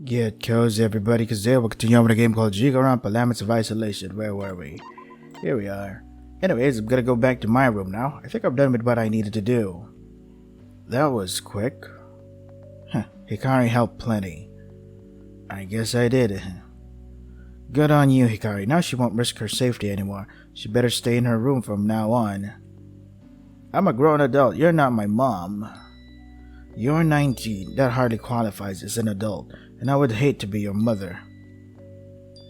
Get cozy, everybody, because today we'll continue on with a game called Jikoronpa, Laments of Isolation. Where were we? Here we are. Anyways, I'm gonna go back to my room now. I think I'm done with what I needed to do. That was quick. Hikari helped plenty. I guess I did. Good on you, Hikari. Now she won't risk her safety anymore. She better stay in her room from now on. I'm a grown adult. You're not my mom. You're 19. That hardly qualifies as an adult, and I would hate to be your mother.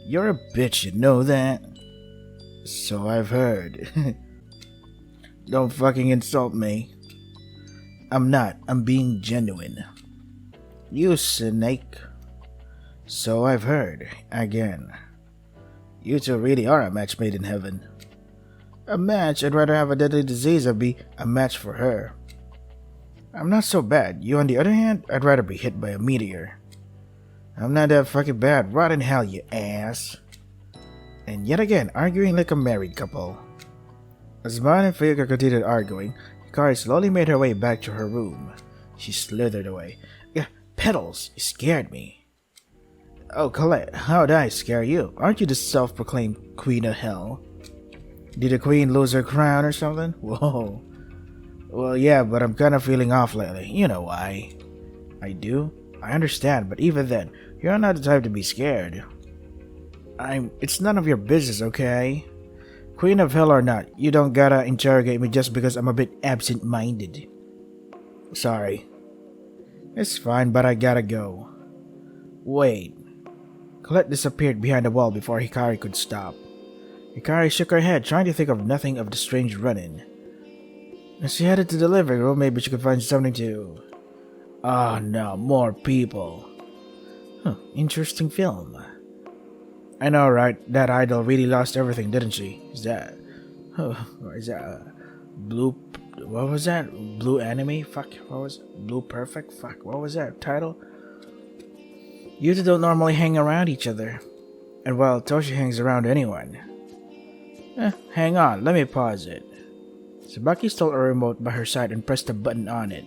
You're a bitch, you know that? So I've heard. Don't fucking insult me. I'm not. I'm being genuine. You snake. So I've heard. Again. You two really are a match made in heaven. A match? I'd rather have a deadly disease than be a match for her. I'm not so bad. You, on the other hand, I'd rather be hit by a meteor. I'm not that fucking bad. Rot in hell, you ass. And yet again, arguing like a married couple. As Man and Figure continued arguing, Hikari slowly made her way back to her room. She slithered away. Petals, you scared me. Oh, Colette, how'd I scare you? Aren't you the self-proclaimed Queen of Hell? Did the Queen lose her crown or something? Whoa. Well, yeah, but I'm kinda feeling off lately. You know why. I do? I understand, but even then, you're not the type to be scared. It's none of your business, okay? Queen of Hell or not, you don't gotta interrogate me just because I'm a bit absent-minded. Sorry. It's fine, but I gotta go. Wait. Colette disappeared behind the wall before Hikari could stop. Hikari shook her head, trying to think of nothing of the strange run-in. As she headed to the living room, maybe she could find something to... Oh no, more people. Interesting film. I know, right? That idol really lost everything, didn't she? Is that Blue... What was that? Blue Anime? Fuck, what was it? Blue Perfect? Fuck, what was that title? You two don't normally hang around each other. And well, Toshi hangs around anyone. Hang on, let me pause it. Tsubaki stole a remote by her side and pressed a button on it.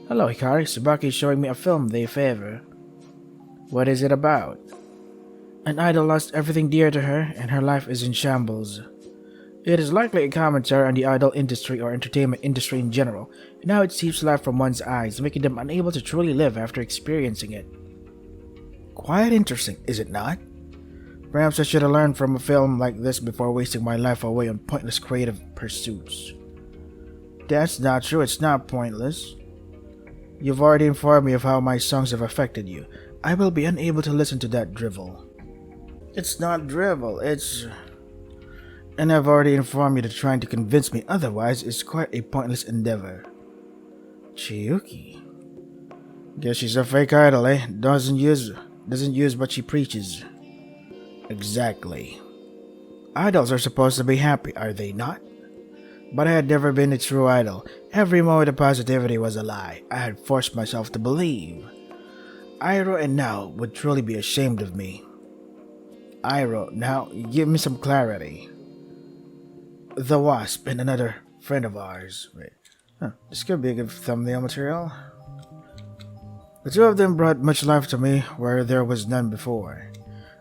Hello, Hikari. Tsubaki is showing me a film they favor. What is it about? An idol lost everything dear to her, and her life is in shambles. It is likely a commentary on the idol industry or entertainment industry in general, and how it seeps life from one's eyes, making them unable to truly live after experiencing it. Quite interesting, is it not? Perhaps I should have learned from a film like this before wasting my life away on pointless creative pursuits. That's not true, it's not pointless. You've already informed me of how my songs have affected you. I will be unable to listen to that drivel. It's not drivel, it's... And I've already informed you that trying to convince me otherwise is quite a pointless endeavor. Chiyuki. Guess she's a fake idol, eh? Doesn't use what she preaches. Exactly. Idols are supposed to be happy, are they not? But I had never been a true idol. Every moment of positivity was a lie. I had forced myself to believe. Iroh and Nao would truly be ashamed of me. Iroh, now give me some clarity. The Wasp and another friend of ours. Wait. This could be a good thumbnail material. The two of them brought much life to me where there was none before.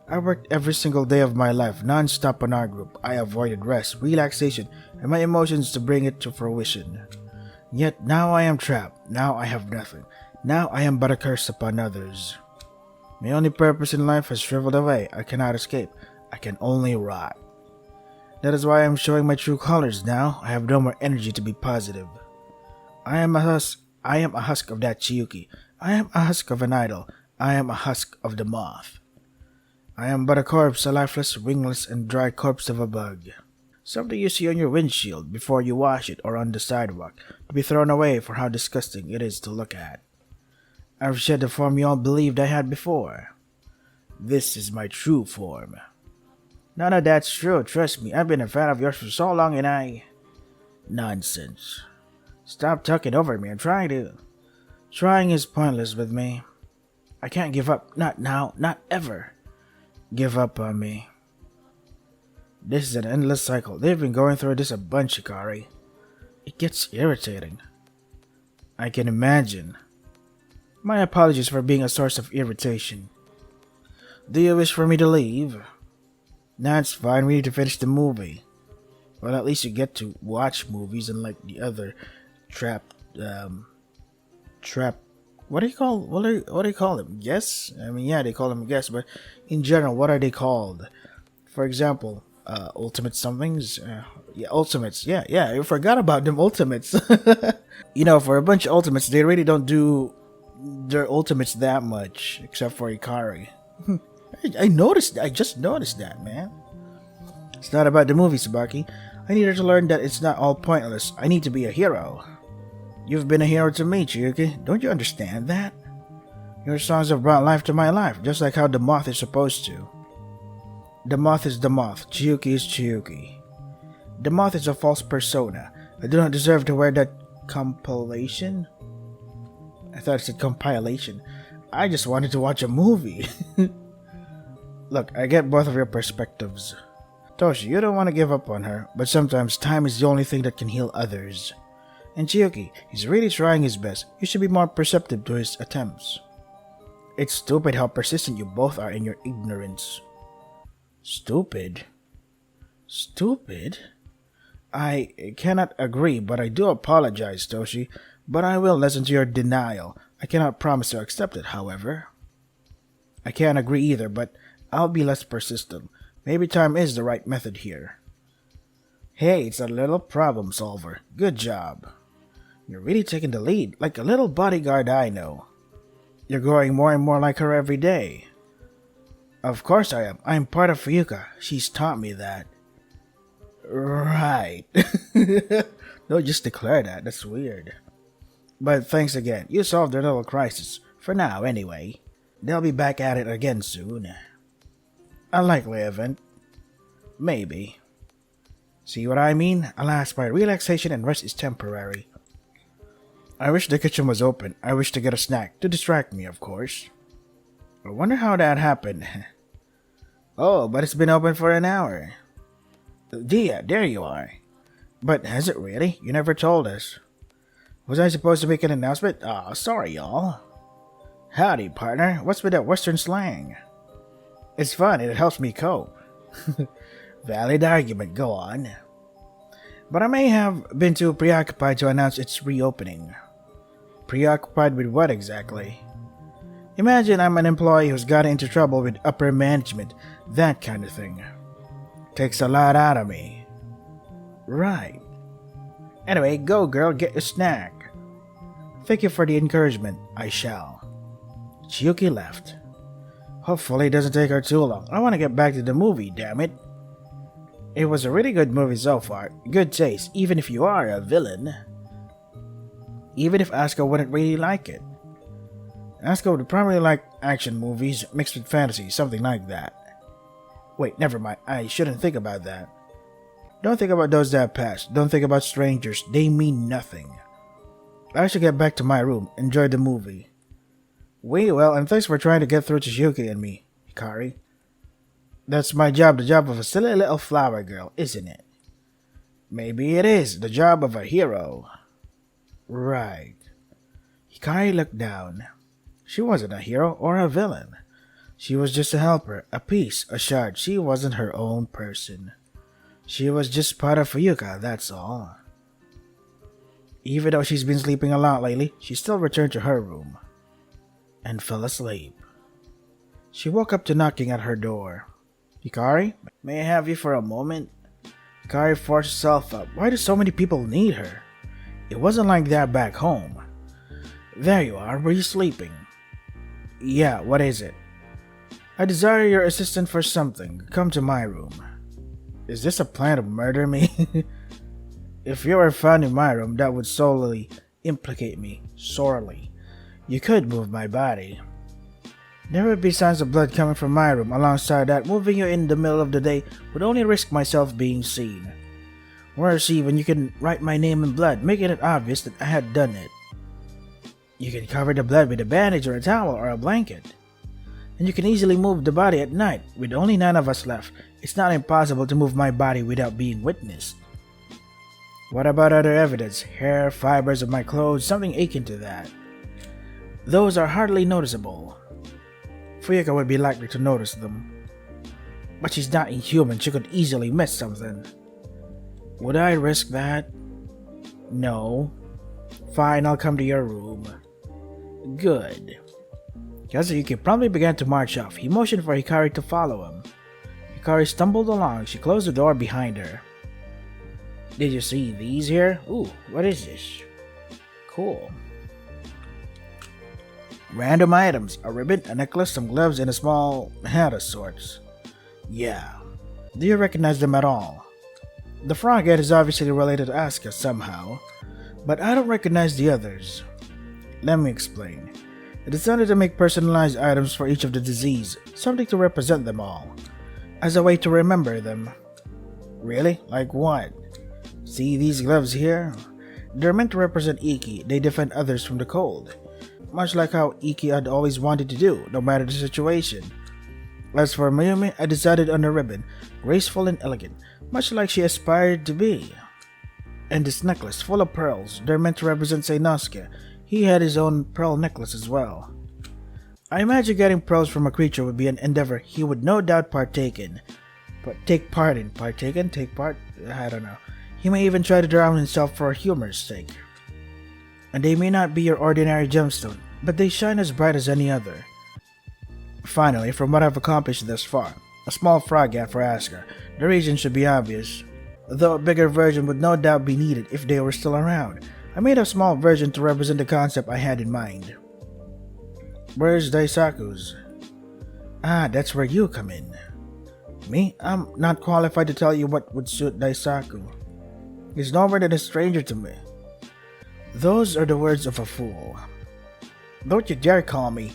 I worked every single day of my life, non-stop on our group. I avoided rest, relaxation, and my emotions to bring it to fruition. Yet now I am trapped. Now I have nothing. Now I am but a curse upon others. My only purpose in life has shriveled away. I cannot escape. I can only rot. That is why I am showing my true colors now. I have no more energy to be positive. I am a husk of that Chiyuki. I am a husk of an idol. I am a husk of the moth. I am but a corpse, a lifeless, wingless, and dry corpse of a bug. Something you see on your windshield before you wash it or on the sidewalk, to be thrown away for how disgusting it is to look at. I've shed the form you all believed I had before. This is my true form. None of that's true, trust me. I've been a fan of yours for so long and I... Nonsense. Stop talking over me, I'm trying to... Trying is pointless with me. I can't give up, not now, not ever. Give up on me. This is an endless cycle. They've been going through this a bunch, Hikari. It gets irritating. I can imagine. My apologies for being a source of irritation. Do you wish for me to leave? That's fine, we need to finish the movie. Well, at least you get to watch movies unlike the other trap, trap, what do you call them? Guests? I mean, yeah, they call them guests, but in general, what are they called? For example, ultimate somethings? Yeah, ultimates. Yeah, I forgot about them ultimates. For a bunch of ultimates, they really don't do their ultimates that much, except for Ikari. I just noticed that, man. It's not about the movie, Tsubaki. I need her to learn that it's not all pointless. I need to be a hero. You've been a hero to me, Chiyuki. Don't you understand that? Your songs have brought life to my life, just like how the moth is supposed to. The moth is the moth. Chiyuki is Chiyuki. The moth is a false persona. I do not deserve to wear that compilation. I thought it said compilation. I just wanted to watch a movie. Look, I get both of your perspectives. Toshi, you don't want to give up on her, but sometimes time is the only thing that can heal others. And Chiyuki, he's really trying his best. You should be more perceptive to his attempts. It's stupid how persistent you both are in your ignorance. Stupid? Stupid? I cannot agree, but I do apologize, Toshi. But I will listen to your denial. I cannot promise to accept it, however. I can't agree either, but I'll be less persistent. Maybe time is the right method here. Hey, it's a little problem solver. Good job. You're really taking the lead, like a little bodyguard I know. You're growing more and more like her every day. Of course I am. I'm part of Fuyuka. She's taught me that. Right. Don't just declare that. That's weird. But thanks again. You solved their little crisis. For now, anyway. They'll be back at it again soon. A likely event. Maybe. See what I mean? Alas, my relaxation and rest is temporary. I wish the kitchen was open. I wish to get a snack. To distract me, of course. I wonder how that happened. Oh, but it's been open for an hour. Dia, there you are. But has it really? You never told us. Was I supposed to make an announcement? Aw, sorry, y'all. Howdy, partner. What's with that western slang? It's fun. It helps me cope. Valid argument. Go on. But I may have been too preoccupied to announce its reopening. Preoccupied with what exactly? Imagine I'm an employee who's gotten into trouble with upper management. That kind of thing. Takes a lot out of me. Right. Anyway, go girl, get your snack. Thank you for the encouragement. I shall. Chiyuki left. Hopefully it doesn't take her too long. I want to get back to the movie, damn it. It was a really good movie so far. Good taste, even if you are a villain. Even if Asuka wouldn't really like it. Asuka would probably like action movies mixed with fantasy, something like that. Wait, never mind. I shouldn't think about that. Don't think about those that passed. Don't think about strangers. They mean nothing. I should get back to my room. Enjoy the movie. Well, and thanks for trying to get through to Chiyuki and me, Hikari. That's my job, the job of a silly little flower girl, isn't it? Maybe it is, the job of a hero. Right. Hikari looked down. She wasn't a hero or a villain. She was just a helper, a piece, a shard. She wasn't her own person. She was just part of Fuyuka, that's all. Even though she's been sleeping a lot lately, she still returned to her room. And fell asleep. She woke up to knocking at her door. Hikari, may I have you for a moment? Hikari forced herself up. Why do so many people need her? It wasn't like that back home. There you are, were you sleeping? Yeah, what is it? I desire your assistance for something. Come to my room. Is this a plan to murder me? If you were found in my room, that would solely implicate me, sorely. You could move my body. There would be signs of blood coming from my room. Alongside that, moving you in the middle of the day would only risk myself being seen. Worse even, you can write my name in blood, making it obvious that I had done it. You can cover the blood with a bandage or a towel or a blanket. And you can easily move the body at night, with only 9 of us left. It's not impossible to move my body without being witnessed. What about other evidence? Hair, fibers of my clothes, something akin to that. Those are hardly noticeable. Fuyuka would be likely to notice them. But she's not inhuman, she could easily miss something. Would I risk that? No. Fine, I'll come to your room. Good. Kazuyuki promptly began to march off. He motioned for Hikari to follow him. Hikari stumbled along. She closed the door behind her. Did you see these here? Ooh, what is this? Cool. Random items. A ribbon, a necklace, some gloves, and a small hat of sorts. Yeah. Do you recognize them at all? The frog head is obviously related to Asuka somehow, but I don't recognize the others. Let me explain. I decided to make personalized items for each of the disease, something to represent them all, as a way to remember them. Really? Like what? See these gloves here? They're meant to represent Iki. They defend others from the cold, much like how Iki had always wanted to do, no matter the situation. As for Mayumi, I decided on a ribbon, graceful and elegant, much like she aspired to be. And this necklace, full of pearls, they're meant to represent Seinosuke. He had his own pearl necklace as well. I imagine getting pearls from a creature would be an endeavor he would no doubt partake in. But take part in? Take part? I don't know. He may even try to drown himself for humor's sake. And they may not be your ordinary gemstone, but they shine as bright as any other. Finally, from what I've accomplished thus far, a small frog hat for Asuka. The reason should be obvious, though a bigger version would no doubt be needed if they were still around. I made a small version to represent the concept I had in mind. Where's Daisaku's? Ah, that's where you come in. Me? I'm not qualified to tell you what would suit Daisaku. He's no more than a stranger to me. Those are the words of a fool. Don't you dare call me.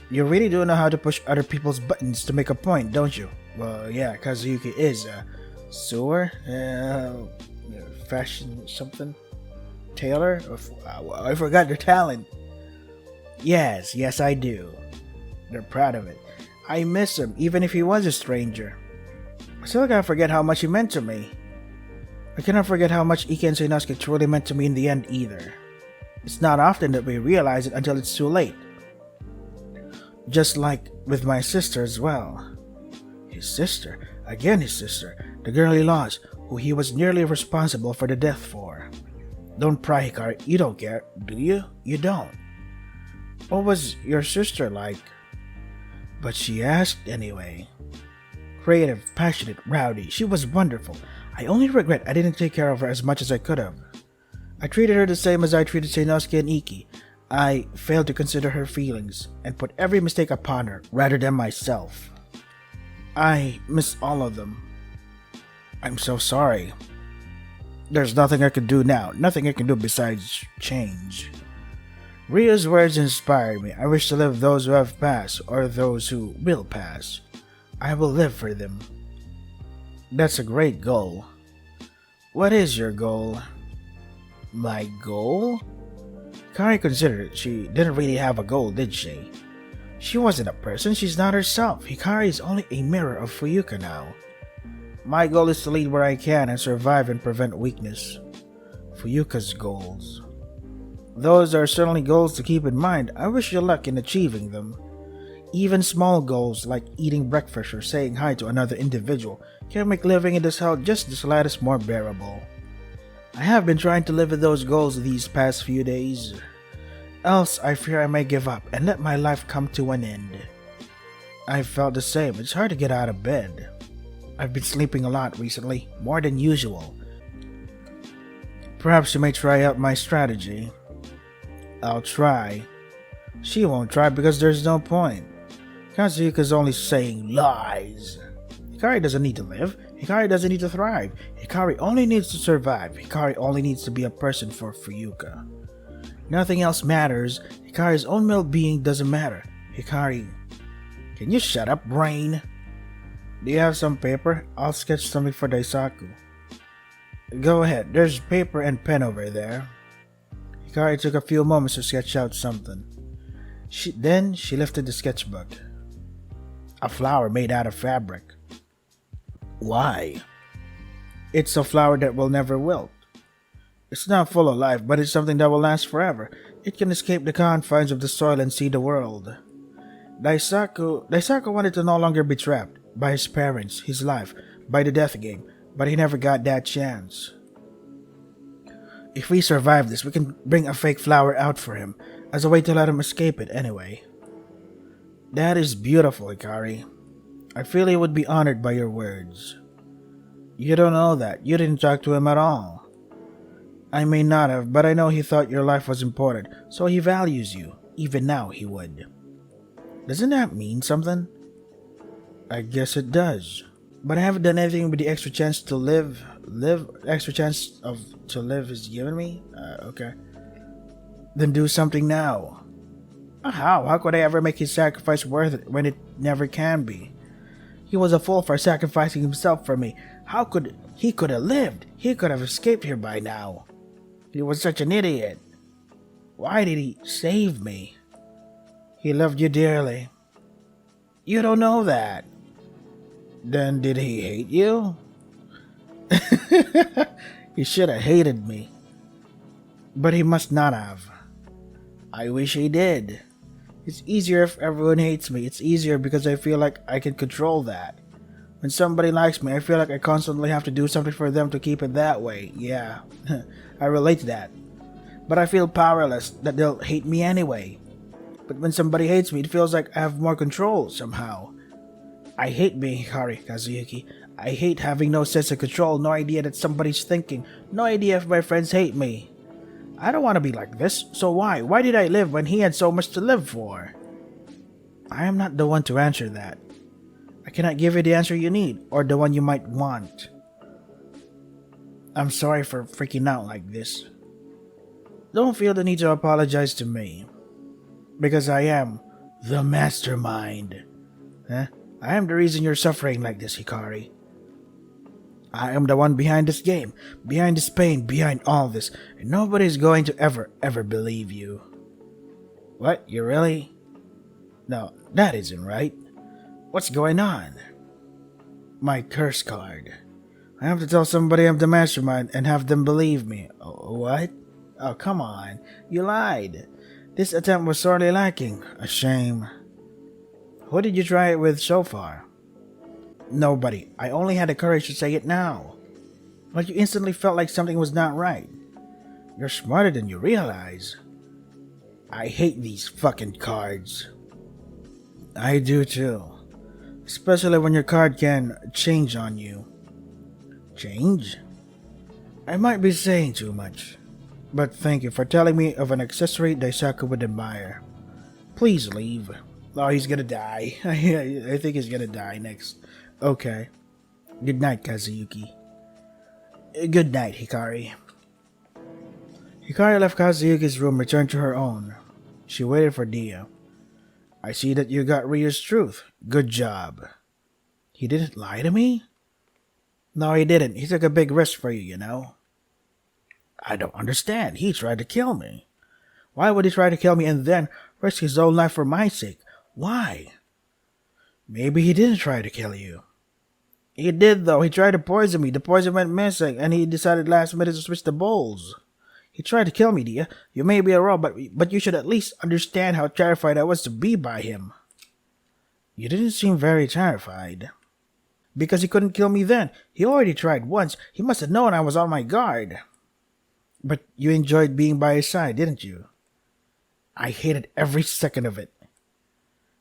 You really do know how to push other people's buttons to make a point, don't you? Well, yeah, Kazuyuki is a sewer, fashion something, tailor. I forgot their talent. Yes, I do. They're proud of it. I miss him, even if he was a stranger. I still can't forget how much he meant to me. I cannot forget how much Ike and Seinosuke truly meant to me in the end either. It's not often that we realize it until it's too late. Just like with my sister as well. His sister? Again his sister. The girl he lost, who he was nearly responsible for the death for. Don't pry, Hikari. You don't care, do you? You don't. What was your sister like? But she asked anyway. Creative, passionate, rowdy. She was wonderful. I only regret I didn't take care of her as much as I could have. I treated her the same as I treated Seinosuke and Iki. I failed to consider her feelings and put every mistake upon her rather than myself. I miss all of them. I'm so sorry. There's nothing I can do now, nothing I can do besides change. Rio's words inspired me. I wish to live those who have passed or those who will pass. I will live for them. That's a great goal. What is your goal? My goal? Kari considered it. She didn't really have a goal, did she? She wasn't a person, she's not herself. Hikari is only a mirror of Fuyuka now. My goal is to lead where I can and survive and prevent weakness. Fuyuka's goals. Those are certainly goals to keep in mind. I wish you luck in achieving them. Even small goals like eating breakfast or saying hi to another individual can make living in this hell just the slightest more bearable. I have been trying to live with those goals these past few days. Else I fear I may give up and let my life come to an end. I've felt the same. It's hard to get out of bed. I've been sleeping a lot recently, more than usual. Perhaps you may try out my strategy. I'll try. She won't try because there's no point. Kazuyuka's only saying lies. Hikari doesn't need to live. Hikari doesn't need to thrive. Hikari only needs to survive. Hikari only needs to be a person for Fuyuka. Nothing else matters. Hikari's own well-being doesn't matter. Hikari... Can you shut up, brain? Do you have some paper? I'll sketch something for Daisaku. Go ahead. There's paper and pen over there. Hikari took a few moments to sketch out something. Then she lifted the sketchbook. A flower made out of fabric. Why? It's a flower that will never wilt. It's not full of life, but it's something that will last forever. It can escape the confines of the soil and see the world. Daisaku wanted to no longer be trapped by his parents, his life, by the death game, but he never got that chance. If we survive this, we can bring a fake flower out for him as a way to let him escape it anyway. That is beautiful, Hikari. I feel he would be honored by your words. You don't know that. You didn't talk to him at all. I may not have, but I know he thought your life was important, so he values you. Even now, he would. Doesn't that mean something? I guess it does. But I haven't done anything with the extra chance to live. Extra chance to live is given me? Okay. Then do something now. How? How could I ever make his sacrifice worth it when it never can be? He was a fool for sacrificing himself for me. How could he could have lived? He could have escaped here by now. He was such an idiot. Why did he save me? He loved you dearly. You don't know that. Then did he hate you? He should have hated me. But he must not have. I wish he did. It's easier if everyone hates me. It's easier because I feel like I can control that. When somebody likes me, I feel like I constantly have to do something for them to keep it that way. Yeah, I relate to that. But I feel powerless that they'll hate me anyway. But when somebody hates me, it feels like I have more control somehow. I hate being Hikari, Kazuyuki. I hate having no sense of control, no idea that somebody's thinking, no idea if my friends hate me. I don't want to be like this, so why? Why did I live when he had so much to live for? I am not the one to answer that. I cannot give you the answer you need, or the one you might want. I'm sorry for freaking out like this. Don't feel the need to apologize to me. Because I am the mastermind. I am the reason you're suffering like this, Hikari. I am the one behind this game, behind this pain, behind all this, and nobody's going to ever believe you. What? You really? No, that isn't right. What's going on? My curse card. I have to tell somebody I'm the mastermind and have them believe me. Oh, what? Oh, come on. You lied. This attempt was sorely lacking. A shame. Who did you try it with so far? Nobody. I only had the courage to say it now. But you instantly felt like something was not right. You're smarter than you realize. I hate these fucking cards. I do too. Especially when your card can change on you. Change? I might be saying too much. But thank you for telling me of an accessory Daisaku would admire. Please leave. Oh, he's gonna die. I think he's gonna die next. Okay. Good night, Kazuyuki. Good night, Hikari. Hikari left Kazuyuki's room, returned to her own. She waited for Dia. I see that you got Ryu's truth. Good job. He didn't lie to me? No, he didn't. He took a big risk for you, you know. I don't understand. He tried to kill me. Why would he try to kill me and then risk his own life for my sake? Why? Maybe he didn't try to kill you. He did, though. He tried to poison me. The poison went missing, and he decided last minute to switch the bowls. He tried to kill me, Dia. You may be a robot, but you should at least understand how terrified I was to be by him. You didn't seem very terrified. Because he couldn't kill me then. He already tried once. He must have known I was on my guard. But you enjoyed being by his side, didn't you? I hated every second of it.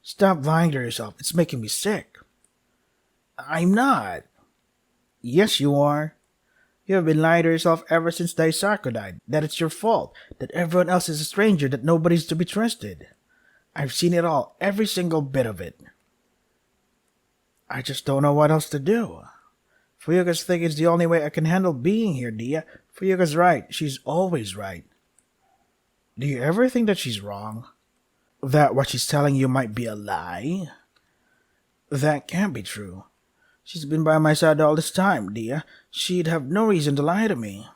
Stop lying to yourself. It's making me sick. I'm not. Yes, you are. You have been lying to yourself ever since Daisaku died. That it's your fault. That everyone else is a stranger. That nobody's to be trusted. I've seen it all. Every single bit of it. I just don't know what else to do. Fuyuka's thing is the only way I can handle being here, Dia. Fuyuka's right. She's always right. Do you ever think that she's wrong? That what she's telling you might be a lie? That can't be true. She's been by my side all this time, Dia. She'd have no reason to lie to me.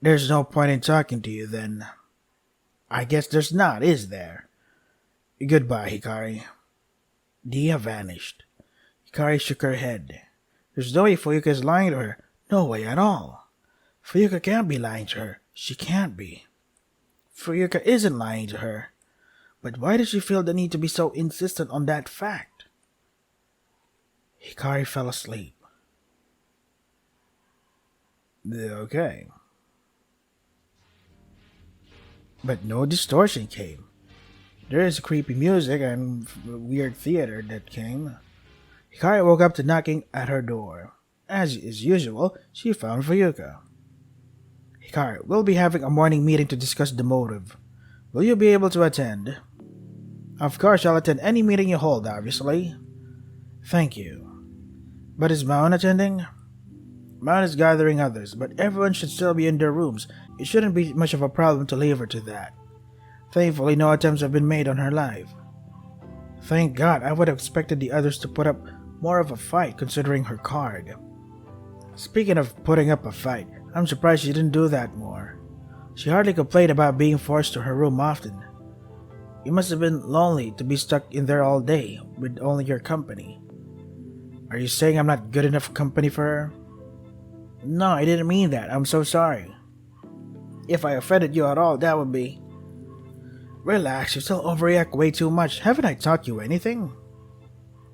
There's no point in talking to you, then. I guess there's not, is there? Goodbye, Hikari. Dia vanished. Hikari shook her head. There's no way Fuyuka is lying to her. No way at all. Fuyuka can't be lying to her. She can't be. Fuyuka isn't lying to her. But why does she feel the need to be so insistent on that fact? Hikari fell asleep. Okay. But no distortion came. There is creepy music and weird theater that came. Hikari woke up to knocking at her door. As is usual, she found Fuyuka. Hikari, we'll be having a morning meeting to discuss the motive. Will you be able to attend? Of course, I'll attend any meeting you hold, obviously. Thank you. But is Maon attending? Maon is gathering others, but everyone should still be in their rooms. It shouldn't be much of a problem to leave her to that. Thankfully, no attempts have been made on her life. Thank God, I would have expected the others to put up more of a fight considering her card. Speaking of putting up a fight, I'm surprised she didn't do that more. She hardly complained about being forced to her room often. It must have been lonely to be stuck in there all day with only your company. Are you saying I'm not good enough company for her? No, I didn't mean that. I'm so sorry. If I offended you at all, that would be... Relax, you still overreact way too much. Haven't I taught you anything?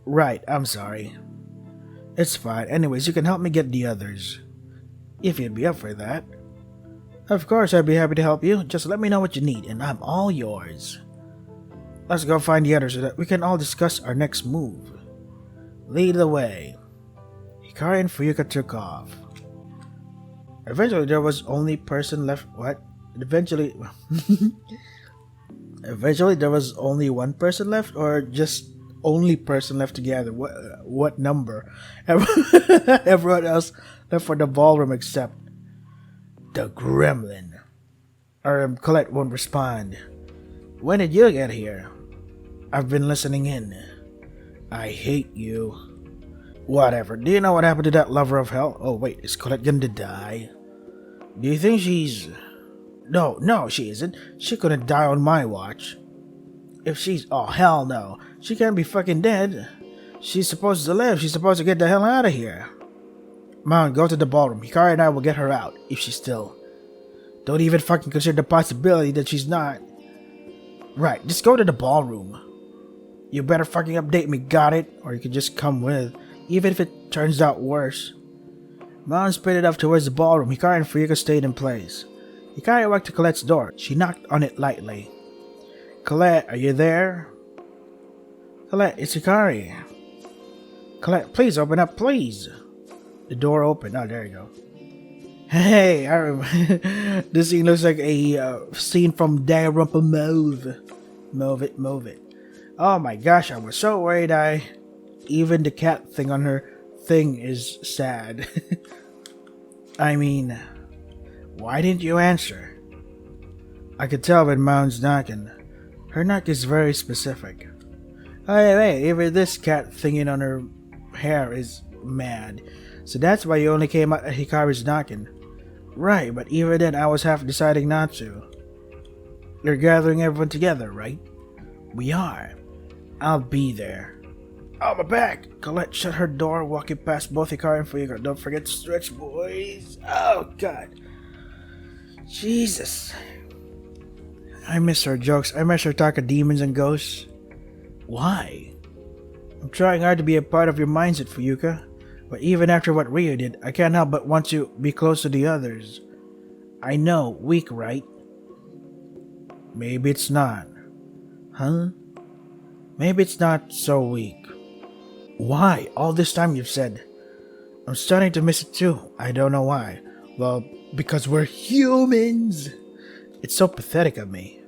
Right, I'm sorry. It's fine. Anyways, you can help me get the others. If you'd be up for that. Of course, I'd be happy to help you. Just let me know what you need, and I'm all yours. Let's go find the others so that we can all discuss our next move. Lead the way. Hikari and Fuyuka took off. Eventually, there was only person left. What? Eventually, there was only one person left, or just only person left together. What number? Everyone else left for the ballroom except the gremlin. Colette won't respond. When did you get here? I've been listening in. I hate you. Whatever. Do you know what happened to that lover of hell? Oh wait, is Colette gonna die? Do you think she's... No, she isn't. She couldn't die on my watch. If she's... Oh, hell no. She can't be fucking dead. She's supposed to live. She's supposed to get the hell out of here. Mom, go to the ballroom. Hikari and I will get her out, if she's still... Don't even fucking consider the possibility that she's not. Right, just go to the ballroom. You better fucking update me, got it? Or you can just come with, even if it turns out worse. Mom sprinted off towards the ballroom. Hikari and Fuyuka stayed in place. Hikari walked to Colette's door. She knocked on it lightly. Colette, are you there? Colette, it's Hikari. Colette, please open up, please. The door opened. Oh, there you go. Hey, I remember. This scene looks like a scene from Danganronpa Move It. Oh my gosh, I was so worried. Even the cat thing on her thing is sad. I mean, why didn't you answer? I could tell when Mound's knocking. Her knock is very specific. Hey, even this cat thingy on her hair is mad. So that's why you only came out at Hikari's knocking. Right, but even then I was half deciding not to. You're gathering everyone together, right? We are. I'll be there. Oh, my back! Colette shut her door, walking past both Hikari and Fuyuka. Don't forget to stretch, boys. Oh, God. Jesus. I miss her jokes. I miss her talk of demons and ghosts. Why? I'm trying hard to be a part of your mindset, Fuyuka. But even after what Ryo did, I can't help but want to be close to the others. I know, weak, right? Maybe it's not. Huh? Maybe it's not so weak. Why? All this time you've said. I'm starting to miss it too. I don't know why. Well, because we're humans. It's so pathetic of me.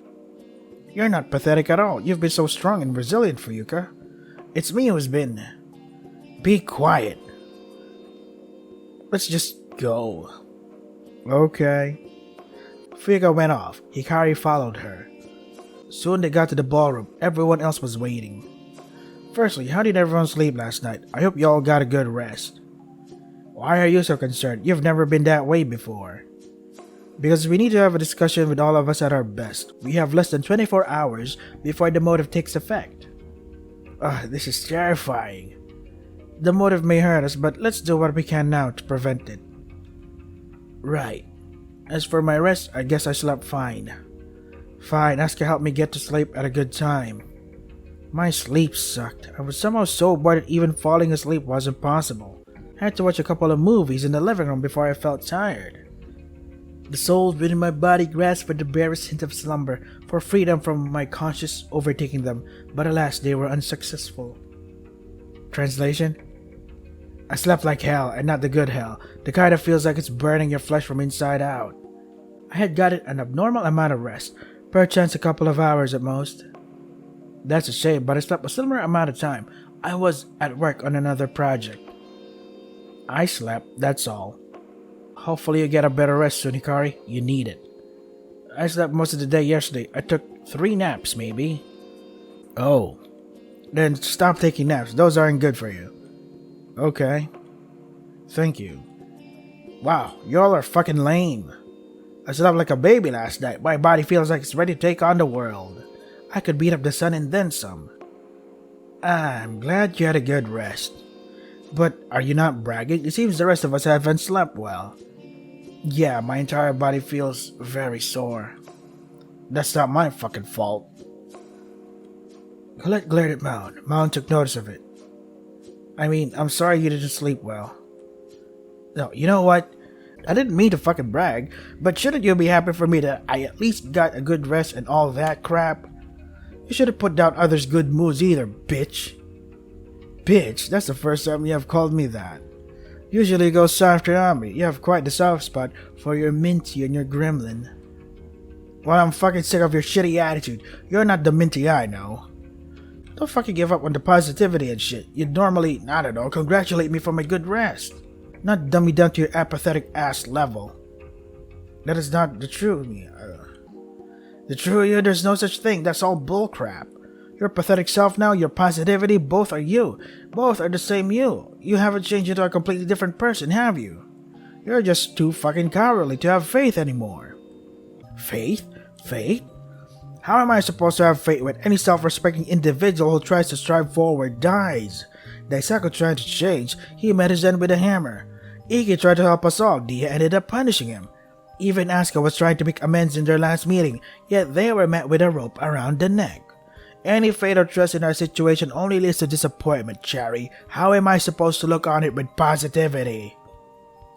You're not pathetic at all. You've been so strong and resilient, Fuyuka. It's me who's been... Be quiet. Let's just go. Okay. Fuyuka went off. Hikari followed her. Soon they got to the ballroom. Everyone else was waiting. Firstly, how did everyone sleep last night? I hope you all got a good rest. Why are you so concerned? You've never been that way before. Because we need to have a discussion with all of us at our best. We have less than 24 hours before the motive takes effect. This is terrifying. The motive may hurt us, but let's do what we can now to prevent it. Right. As for my rest, I guess I slept fine. Fine, ask her to help me get to sleep at a good time. My sleep sucked. I was somehow so bored that even falling asleep wasn't possible. I had to watch a couple of movies in the living room before I felt tired. The souls within my body grasped for the barest hint of slumber, for freedom from my conscience overtaking them, but alas, they were unsuccessful. Translation? I slept like hell, and not the good hell, the kind that feels like it's burning your flesh from inside out. I had gotten an abnormal amount of rest, perchance a couple of hours at most. That's a shame, but I slept a similar amount of time. I was at work on another project. I slept, that's all. Hopefully you get a better rest soon, Hikari. You need it. I slept most of the day yesterday. I took 3 naps, maybe. Oh. Then stop taking naps. Those aren't good for you. Okay. Thank you. Wow, y'all are fucking lame. I slept like a baby last night. My body feels like it's ready to take on the world. I could beat up the sun and then some. I'm glad you had a good rest. But are you not bragging? It seems the rest of us haven't slept well. Yeah, my entire body feels very sore. That's not my fucking fault. Colette glared at Mound. Mound took notice of it. I mean, I'm sorry you didn't sleep well. No, you know what? I didn't mean to fucking brag, but shouldn't you be happy for me that I at least got a good rest and all that crap? You should have put down others' good moods either, bitch. Bitch, that's the first time you have called me that. Usually you go softer on me. You have quite the soft spot for your Minty and your Gremlin. Well, I'm fucking sick of your shitty attitude. You're not the Minty I know. Don't fucking give up on the positivity and shit. You'd normally, I don't know, congratulate me for my good rest. Not dumb me down to your apathetic ass level. That is not the true me. The true you, there's no such thing. That's all bullcrap. Your pathetic self now, your positivity, both are you. Both are the same you. You haven't changed into a completely different person, have you? You're just too fucking cowardly to have faith anymore. Faith? Faith? How am I supposed to have faith when any self-respecting individual who tries to strive forward dies? Daisaku tried to change, he met his end with a hammer. Iki tried to help us all, Dia ended up punishing him. Even Asuka was trying to make amends in their last meeting, yet they were met with a rope around the neck. Any faith or trust in our situation only leads to disappointment, Cherry. How am I supposed to look on it with positivity?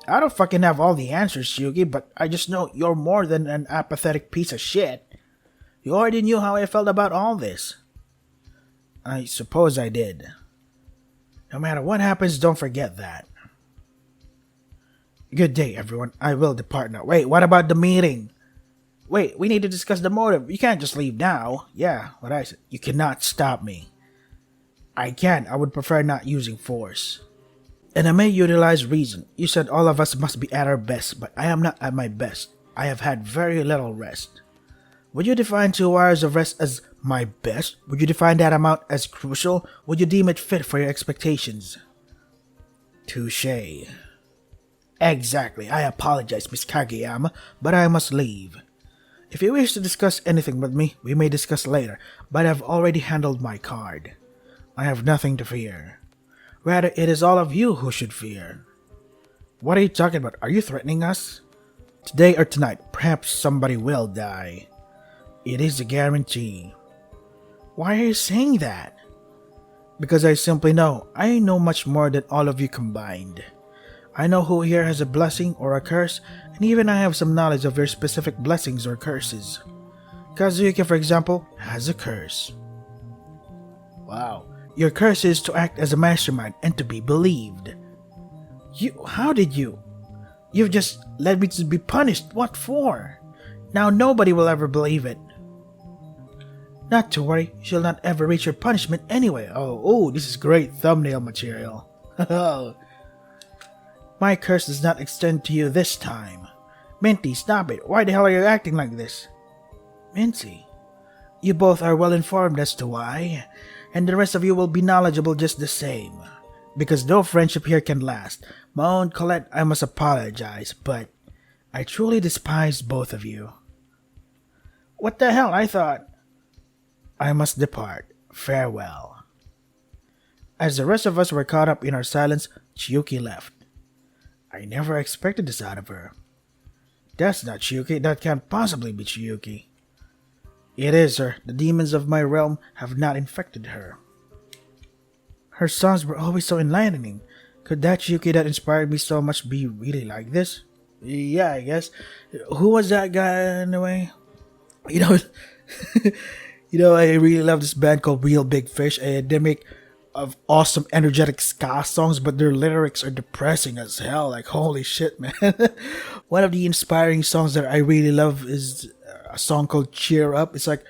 I don't fucking have all the answers, Yugi, but I just know you're more than an apathetic piece of shit. You already knew how I felt about all this. I suppose I did. No matter what happens, don't forget that. Good day, everyone. I will depart now. Wait, what about the meeting? Wait, we need to discuss the motive. You can't just leave now. Yeah, what I said. You cannot stop me. I can. I would prefer not using force. And I may utilize reason. You said all of us must be at our best, but I am not at my best. I have had very little rest. Would you define 2 hours of rest as my best? Would you define that amount as crucial? Would you deem it fit for your expectations? Touché. Exactly. I apologize, Miss Kageyama, but I must leave. If you wish to discuss anything with me, we may discuss later, but I've already handled my card. I have nothing to fear. Rather, it is all of you who should fear. What are you talking about? Are you threatening us? Today or tonight, perhaps somebody will die. It is a guarantee. Why are you saying that? Because I simply know. I know much more than all of you combined. I know who here has a blessing or a curse, and even I have some knowledge of your specific blessings or curses. Kazuki, for example, has a curse. Wow. Your curse is to act as a mastermind and to be believed. How did you? You've just led me to be punished. What for? Now nobody will ever believe it. Not to worry, you shall not ever reach your punishment anyway. Oh, this is great thumbnail material. My curse does not extend to you this time. Minty, stop it. Why the hell are you acting like this? Minty, you both are well informed as to why, and the rest of you will be knowledgeable just the same. Because no friendship here can last. My own Colette, I must apologize, but I truly despise both of you. What the hell? I thought... I must depart. Farewell. As the rest of us were caught up in our silence, Chiyuki left. I never expected this out of her. That's not Chiyuki. That can't possibly be Chiyuki. It is, sir. The demons of my realm have not infected her. Her songs were always so enlightening. Could that Yuki that inspired me so much be really like this? Yeah, I guess. Who was that guy anyway? You know, I really love this band called Real Big Fish, and they make of awesome, energetic ska songs, but their lyrics are depressing as hell. Like, holy shit, man. One of the inspiring songs that I really love is a song called Cheer Up. It's like,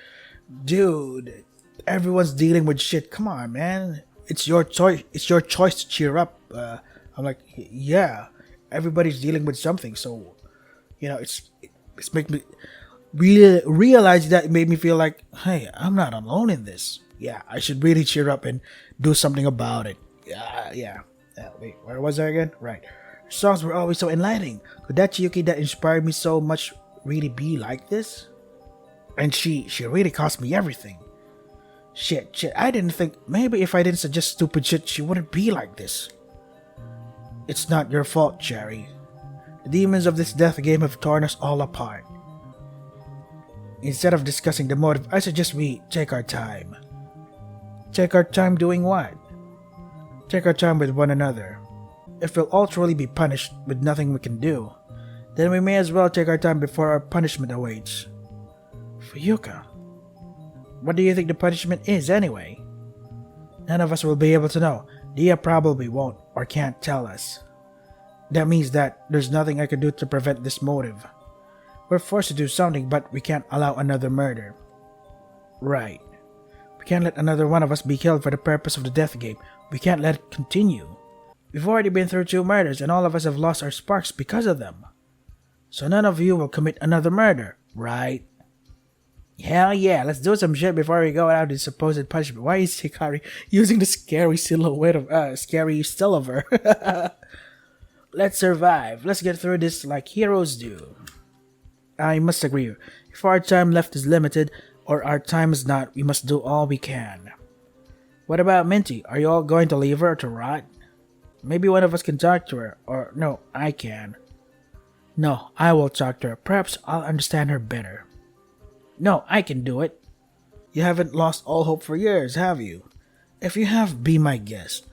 dude, everyone's dealing with shit. Come on, man. It's your choice. It's your choice to cheer up. I'm like, yeah, everybody's dealing with something. So, it's making me really realize that. It made me feel like, hey, I'm not alone in this. Yeah, I should really cheer up and do something about it. Yeah. Wait, where was I again? Right. Her songs were always so enlightening. Could that Yuki that inspired me so much really be like this? And she really cost me everything. Shit, I didn't think maybe if I didn't suggest stupid shit, she wouldn't be like this. It's not your fault, Cherry. The demons of this death game have torn us all apart. Instead of discussing the motive, I suggest we take our time. Take our time doing what? Take our time with one another. If we'll all truly be punished with nothing we can do, then we may as well take our time before our punishment awaits. Fuyuka, what do you think the punishment is anyway? None of us will be able to know. Dia probably won't or can't tell us. That means that there's nothing I can do to prevent this motive. We're forced to do something, but we can't allow another murder. Right. We can't let another one of us be killed for the purpose of the death game. We can't let it continue. We've already been through 2 murders and all of us have lost our sparks because of them. So none of you will commit another murder, right? Hell yeah, let's do some shit before we go out this supposed punishment. Why is Hikari using the scary silhouette of scary still of her? Let's survive. Let's get through this like heroes do. I must agree. If our time left is limited, or our time is not, we must do all we can. What about Minty? Are you all going to leave her to rot? Maybe one of us can talk to her, or no, I can. No, I will talk to her. Perhaps I'll understand her better. No, I can do it. You haven't lost all hope for years, have you? If you have, be my guest.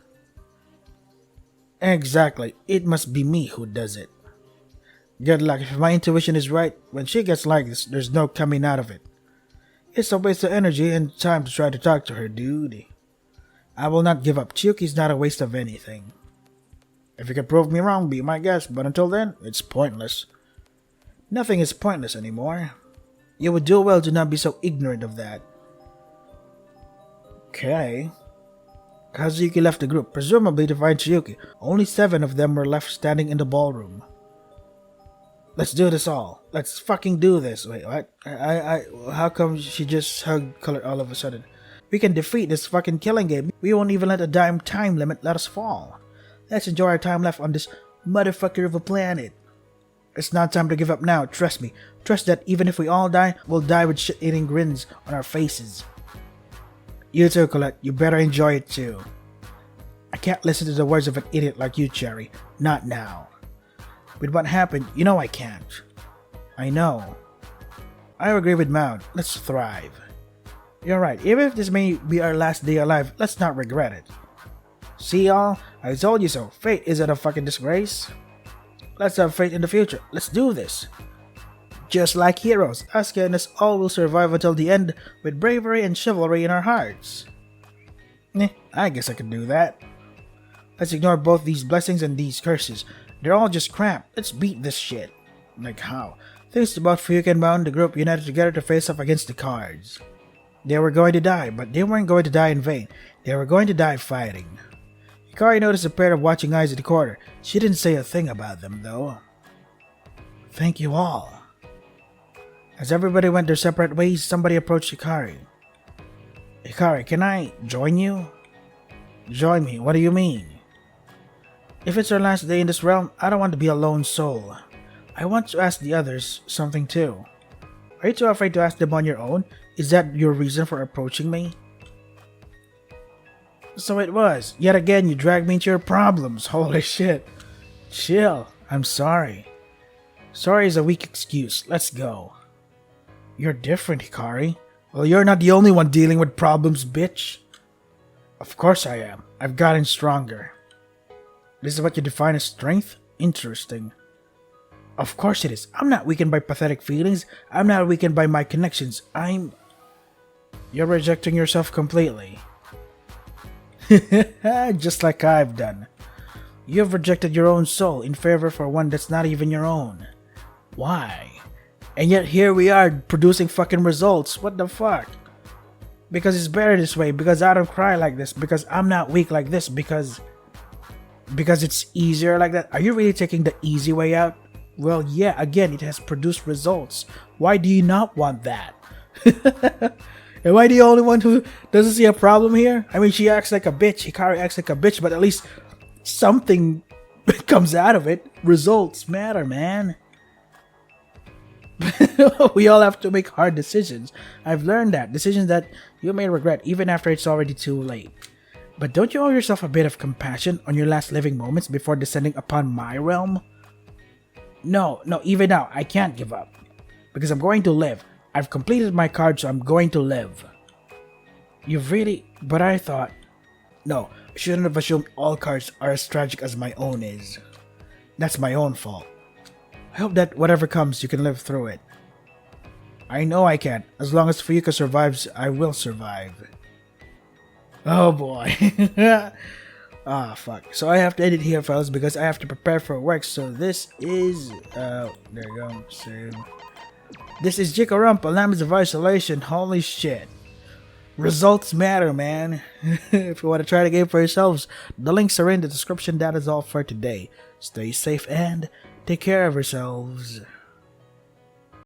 Exactly. It must be me who does it. Good luck. If my intuition is right, when she gets like this, there's no coming out of it. It's a waste of energy and time to try to talk to her, dude. I will not give up. Chiyuki's not a waste of anything. If you can prove me wrong, be my guest, but until then, it's pointless. Nothing is pointless anymore. You would do well to not be so ignorant of that. Okay. Kazuki left the group, presumably to find Chiyuki. Only 7 of them were left standing in the ballroom. Let's do this all. Let's fucking do this. Wait, what? How come she just hugged Color all of a sudden? We can defeat this fucking killing game. We won't even let a damn time limit let us fall. Let's enjoy our time left on this motherfucker of a planet. It's not time to give up now, trust me. Trust that even if we all die, we'll die with shit-eating grins on our faces. You too, Colette. You better enjoy it too. I can't listen to the words of an idiot like you, Cherry. Not now. With what happened, you know I can't. I know. I agree with Maud. Let's thrive. You're right. Even if this may be our last day alive, let's not regret it. See y'all? I told you so. Fate isn't a fucking disgrace. Let's have faith in the future. Let's do this. Just like heroes, Asuka and us all will survive until the end with bravery and chivalry in our hearts. I guess I can do that. Let's ignore both these blessings and these curses. They're all just crap. Let's beat this shit. Like how? Thanks to both Fuyuka and Bound, the group united together to face off against the cards. They were going to die, but they weren't going to die in vain. They were going to die fighting. Hikari noticed a pair of watching eyes at the corner. She didn't say a thing about them, though. Thank you all. As everybody went their separate ways, somebody approached Hikari. Hikari, can I join you? Join me? What do you mean? If it's our last day in this realm, I don't want to be a lone soul. I want to ask the others something too. Are you too afraid to ask them on your own? Is that your reason for approaching me? So it was. Yet again, you dragged me into your problems. Holy shit. Chill. I'm sorry. Sorry is a weak excuse. Let's go. You're different, Hikari. Well, you're not the only one dealing with problems, bitch. Of course I am. I've gotten stronger. This is what you define as strength? Interesting. Of course it is. I'm not weakened by pathetic feelings. I'm not weakened by my connections. You're rejecting yourself completely. Just like I've done. You have rejected your own soul in favor for one that's not even your own. Why? And yet here we are producing fucking results. What the fuck? Because it's better this way. Because I don't cry like this. Because I'm not weak like this. Because it's easier like that. Are you really taking the easy way out? Well, yeah, again, it has produced results. Why do you not want that? Am I the only one who doesn't see a problem here? I mean, she acts like a bitch. Hikari acts like a bitch, but at least something comes out of it. Results matter, man. We all have to make hard decisions. I've learned that. Decisions that you may regret even after it's already too late. But don't you owe yourself a bit of compassion on your last living moments before descending upon my realm? No, even now, I can't give up. Because I'm going to live. I've completed my card, so I'm going to live. You've really... But I thought... No, I shouldn't have assumed all cards are as tragic as my own is. That's my own fault. I hope that whatever comes, you can live through it. I know I can. As long as Fuyuka survives, I will survive. Oh boy. Ah, fuck. So I have to edit here, fellas, because I have to prepare for work. So this is... there you go. Save. This is Jikoronpa, Laments of Isolation. Holy shit. Results matter, man. If you want to try the game for yourselves, the links are in the description. That is all for today. Stay safe and take care of yourselves.